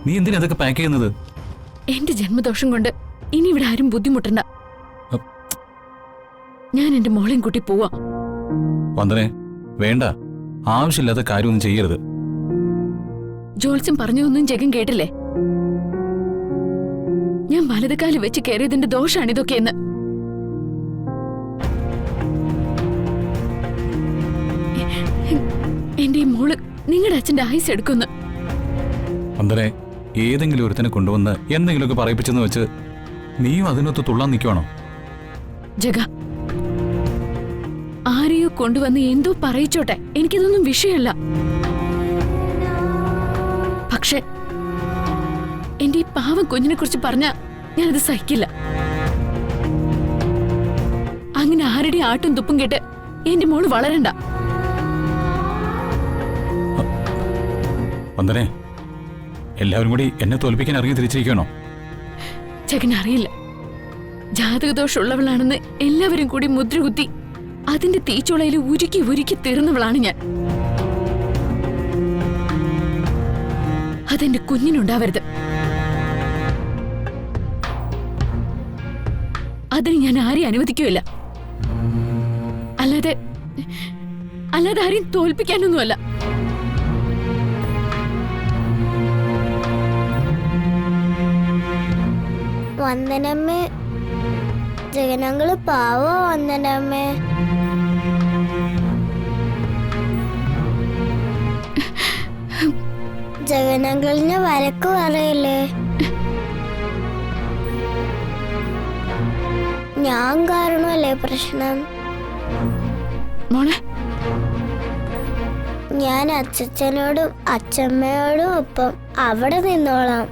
നീ എന്തിനാ അതൊക്കെ പാക്ക് ചെയ്യുന്നത്? എന്റെ ജന്മദോഷം കൊണ്ട് ഇനി ഇവിടെ ആരും ബുദ്ധിമുട്ടണ്ട. ഞാൻ എന്റെ മോളെയും കൂട്ടി പോവാ. വന്ദനെ, വേണ്ട, ആവശ്യമില്ലാത്ത കാര്യമൊന്നും ചെയ്യരുത്. ജോത്സ്യം പറഞ്ഞതൊന്നും ജഗൻ കേട്ടില്ലേ? ഞാൻ വലതുകാല് വെച്ച് കയറിയതിന്റെ ദോഷാണിതൊക്കെയെന്ന്. എന്റെ ഈ മോള് നിങ്ങളുടെ അച്ഛന്റെ ആയുസ് എടുക്കുന്നു. വന്ദനെ, ഏതെങ്കിലും ഒരുത്തനെ കൊണ്ടുവന്ന് എന്തെങ്കിലുമൊക്കെ പറയിപ്പിച്ചെന്ന് വെച്ച് നീയും അതിനൊത്ത് തുള്ളാൻ നിൽക്കുവാണോ? ജഗ, ആരെയോ കൊണ്ടുവന്ന് എന്തോ പറയിച്ചോട്ടെ, എനിക്കിതൊന്നും വിഷയമല്ല. പക്ഷെ എന്റെ ഈ പാവം കുഞ്ഞിനെ കുറിച്ച് പറഞ്ഞാ ഞാനത് സഹിക്കില്ല. അങ്ങനെ ആരുടെ ആട്ടും തുപ്പും കേട്ട് എന്റെ മോള് വളരണ്ട. വന്ദനെ, എല്ലാവരും കൂടി എന്നെ തോൽപ്പിക്കാൻ ഇറങ്ങി തിരിച്ചിരിക്കണോ? ജഗനറിയില്ല, ജാതകദോഷമുള്ളവളാണെന്ന് എല്ലാവരും കൂടി മുദ്രകുത്തി അതിന്റെ തീച്ചുളയിൽ ഉരുക്കി ഉരുക്കി തീർന്നവളാണ് ഞാൻ. അതെന്റെ കുഞ്ഞിനുണ്ടാവരുത്. അതിന് ഞാൻ ആരെയും അനുവദിക്കുകയില്ല. അല്ലാതെ ആരെയും തോൽപ്പിക്കാനൊന്നുമല്ല. വന്ദനമ്മേ, ജഗനങ്ങള് പാവോ വന്ദനമ്മേ? ജഗനങ്ങളിന് വരക്ക് പറയില്ലേ? ഞാൻ കാരണമല്ലേ പ്രശ്നം? മോളെ, ഞാൻ അച്ഛനോടും അച്ഛമ്മയോടും ഒപ്പം അവിടെ നിന്നോളാം.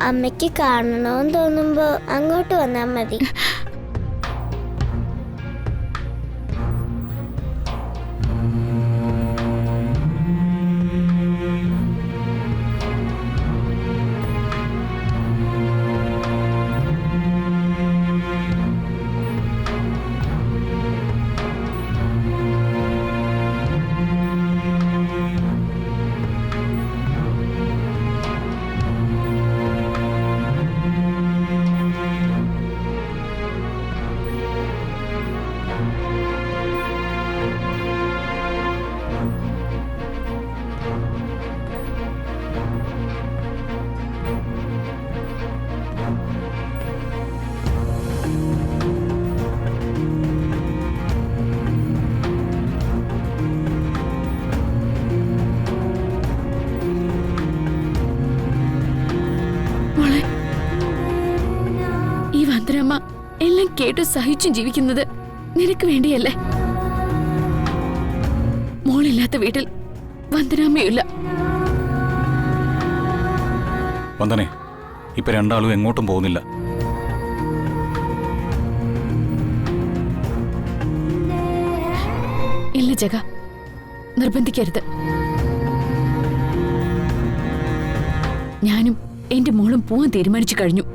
അമ്മയ്ക്ക് കാണണമെന്ന് തോന്നുമ്പോ അങ്ങോട്ട് വന്നാ മതി. വന്ദനമ്മ എല്ലാം കേട്ട് സഹിച്ചും ജീവിക്കുന്നത് നിനക്ക് വേണ്ടിയല്ലേ? മോളില്ലാത്ത വീട്ടിൽ വന്ദനമ്മയില്ല. വന്ദനെ, ഇപ്പൊ രണ്ടാളും എങ്ങോട്ടും പോകുന്നില്ല. ഇല്ല ജഗ, നിർബന്ധിക്കരുത്. ഞാനും എന്റെ മോളും പോവാൻ തീരുമാനിച്ചു കഴിഞ്ഞു.